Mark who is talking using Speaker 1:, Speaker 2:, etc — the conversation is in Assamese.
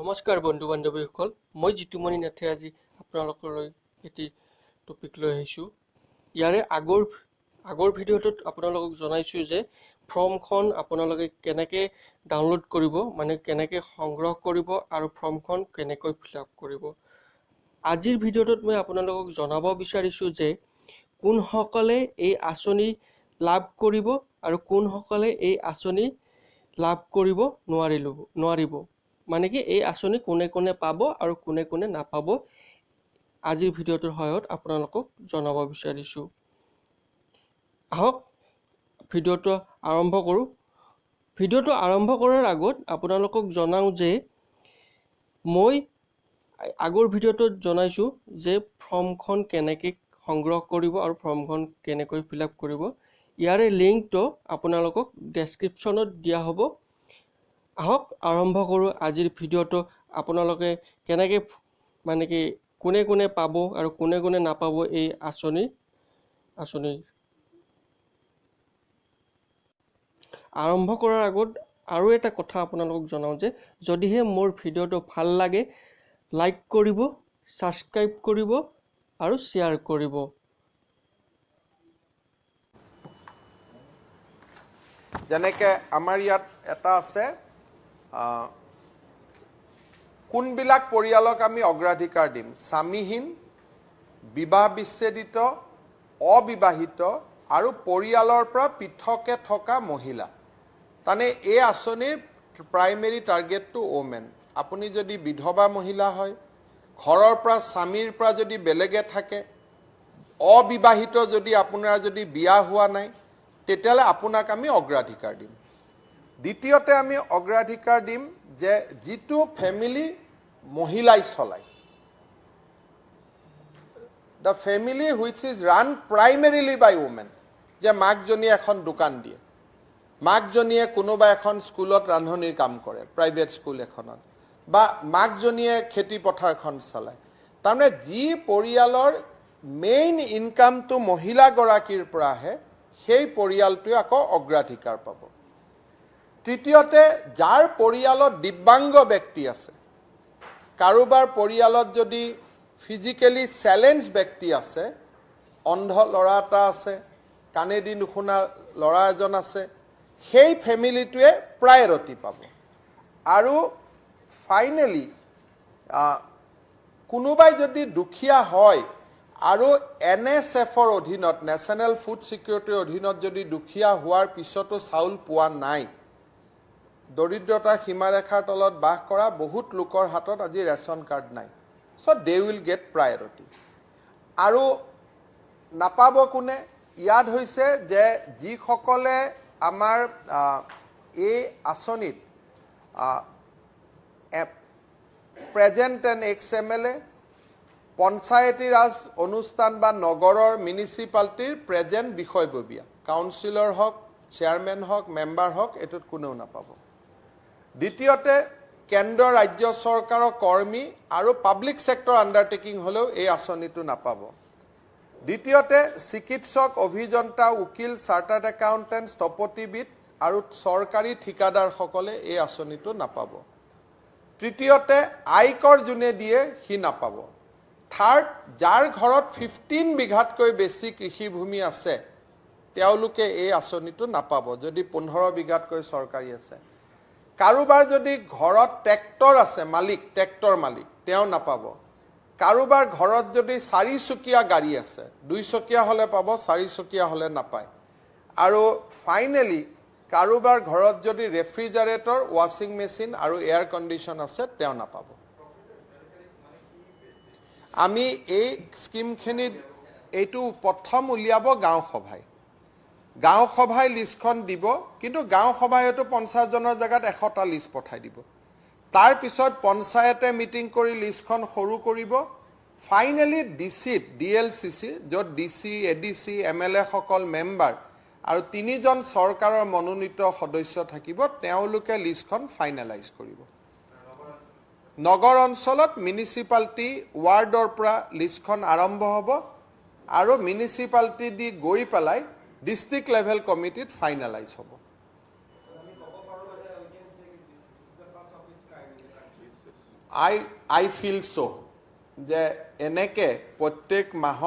Speaker 1: নমস্কাৰ বন্ধু বান্ধৱীসকল, মই জিতুমণি নাথে আজি আপোনালোকলৈ এটি টপিক লৈ আহিছোঁ। ইয়াৰে আগৰ ভিডিঅ'টোত আপোনালোকক জনাইছোঁ যে ফৰ্মখন আপোনালোকে কেনেকৈ ডাউনলোড কৰিব, মানে কেনেকৈ সংগ্ৰহ কৰিব আৰু ফৰ্মখন কেনেকৈ ফিল আপ কৰিব। আজিৰ ভিডিঅ'টোত মই আপোনালোকক জনাব বিচাৰিছোঁ যে কোনসকলে এই আঁচনি লাভ কৰিব আৰু কোনসকলে এই আঁচনি লাভ কৰিব নোৱাৰিব, মানে কি এই আঁচনি কোনে কোনে পাব আৰু কোনে কোনে নাপাব, আজিৰ ভিডিঅ'টোৰ সহায়ত আপোনালোকক জনাব বিচাৰিছোঁ। আহক ভিডিঅ'টো আৰম্ভ কৰোঁ। ভিডিঅ'টো আৰম্ভ কৰাৰ আগত আপোনালোকক জনাওঁ যে মই আগৰ ভিডিঅ'টোত জনাইছোঁ যে ফৰ্মখন কেনেকৈ সংগ্ৰহ কৰিব আৰু ফৰ্মখন কেনেকৈ ফিল আপ কৰিব। ইয়াৰে লিংকটো আপোনালোকক ডেছক্ৰিপশ্যনত দিয়া হ'ব। আহক আৰম্ভ কৰোঁ আজিৰ ভিডিঅ'টো। আপোনালোকে কেনেকৈ মানে কি কোনে কোনে পাব আৰু কোনে কোনে নাপাব এই আঁচনি আৰম্ভ কৰাৰ আগত আৰু এটা কথা আপোনালোকক জনাওঁ যে যদিহে মোৰ ভিডিঅ'টো ভাল লাগে লাইক কৰিব, ছাবস্ক্ৰাইব কৰিব আৰু শ্বেয়াৰ কৰিব।
Speaker 2: যেনেকে আমাৰ ইয়াত এটা আছে, কোনবিলাক পৰিয়ালক আমি অগ্ৰাধিকাৰ দিম: স্বামীহীন, বিবাহ বিচ্ছেদিত, অবিবাহিত আৰু পৰিয়ালৰ পৰা পৃথকে থকা মহিলা। তাৰমানে এই আঁচনিৰ প্ৰাইমেৰী টাৰ্গেটটো ওমেন। আপুনি যদি বিধৱা মহিলা হয়, ঘৰৰ পৰা স্বামীৰ পৰা যদি বেলেগে থাকে, অবিবাহিত যদি আপোনাৰ যদি বিয়া হোৱা নাই, তেতিয়াহ'লে আপোনাক আমি অগ্ৰাধিকাৰ দিম। দ্বিতীয়তে আমি অগ্ৰাধিকাৰ দিম যে যিটো ফেমিলি মহিলাই চলায়, the family which is run primarily by women. যে মাকজনীয়ে এখন দোকান দিয়ে, মাকজনীয়ে কোনোবা এখন স্কুলত ৰান্ধনিৰ কাম কৰে, প্ৰাইভেট স্কুল এখনত, বা মাকজনীয়ে খেতি পথাৰখন চলায়। তাৰমানে যি পৰিয়ালৰ মেইন ইনকামটো মহিলাগৰাকীৰ পৰা আহে, সেই পৰিয়ালটোৱে আকৌ অগ্ৰাধিকাৰ পাব। তৃতীয়তে, যাৰ পৰিয়ালত দিব্যাংগ ব্যক্তি আছে, কাৰোবাৰ পৰিয়ালত যদি ফিজিকেলি চেলেঞ্জ ব্যক্তি আছে, অন্ধ ল'ৰা এটা আছে, কাণেদি নুশুনা ল'ৰা এজন আছে, সেই ফেমিলিটোৱে প্ৰায়ৰিটি পাব। আৰু ফাইনেলি কোনোবাই যদি দুখীয়া হয় আৰু NSFৰ অধীনত, নেশ্যনেল ফুড ছিকিউৰিটিৰ অধীনত যদি দুখীয়া হোৱাৰ পিছতো চাউল পোৱা নাই, দৰিদ্ৰতা সীমাৰেখাৰ তলত বাস কৰা বহুত লোকৰ হাতত আজি ৰেচন কাৰ্ড নাই, চ' দে উইল গেট প্ৰায়ৰিটি। আৰু নাপাব কোনে? ইয়াত হৈছে যে যিসকলে আমাৰ এই আঁচনিত প্ৰেজেণ্ট এণ্ড এক্স MLA, পঞ্চায়তী ৰাজ অনুষ্ঠান বা নগৰৰ মিউনিচিপালিটিৰ প্ৰেজেণ্ট বিষয়ববীয়া, কাউন্সিলৰ হওক, চেয়াৰমেন হওক, মেম্বাৰ হওক, এইটোত কোনেও নাপাব। দ্বিতীয়তে, কেন্দ্ৰ ৰাজ্য চৰকাৰৰ কৰ্মী আৰু পাব্লিক ছেক্টৰ আণ্ডাৰটেকিং হ'লেও এই আঁচনিটো নাপাব। দ্বিতীয়তে, চিকিৎসক, অভিযন্তা, উকিল, চাৰ্টাৰ্ড একাউণ্টেণ্ট, স্থপতিবিদ আৰু চৰকাৰী ঠিকাদাৰসকলে এই আঁচনিটো নাপাব। তৃতীয়তে, আয়কৰ যোনে দিয়ে সি নাপাব। থাৰ্ড, যাৰ ঘৰত 15 বিঘাতকৈ বেছি কৃষিভূমি আছে, তেওঁলোকে এই আঁচনিটো নাপাব যদি 15 বিঘাতকৈ চৰকাৰী আছে। কাৰোবাৰ যদি ঘৰত ট্ৰেক্টৰ আছে, ট্ৰেক্টৰ মালিক, তেওঁ নাপাব। কাৰোবাৰ ঘৰত যদি 4চকীয়া গাড়ী আছে, 2চকীয়া হ'লে পাব, 4চকীয়া হ'লে নাপায়। আৰু ফাইনেলি কাৰোবাৰ ঘৰত যদি ৰেফ্ৰিজাৰেটৰ, ৱাশ্বিং মেচিন আৰু এয়াৰ কণ্ডিশ্যন আছে, তেওঁ নাপাব। আমি এই স্কিমখিনিত এইটো প্ৰথম উলিয়াব গাঁও সভাই। গাঁও সভাই লিষ্টখন দিব, কিন্তু গাঁও সভাই হয়তো 50 জনৰ জেগাত 100টা লিষ্ট পঠাই দিব। তাৰপিছত পঞ্চায়তে মিটিং কৰি লিষ্টখন সৰু কৰিব। ফাইনেলি ডিচিত, DLCC, য'ত DC, ADC, MLA সকল মেম্বাৰ আৰু 3জন চৰকাৰৰ মনোনীত সদস্য থাকিব, তেওঁলোকে লিষ্টখন ফাইনেলাইজ কৰিব। নগৰ অঞ্চলত মিউনিচিপালিটি ৱাৰ্ডৰ পৰা লিষ্টখন আৰম্ভ হ'ব আৰু মিউনিচিপালিটি দি গৈ পেলাই ডিষ্ট্ৰিক্ট লেভেল কমিটিত ফাইনেলাইজ হ'ব। আই ফিল চ' যে এনেকৈ প্ৰত্যেক মাহত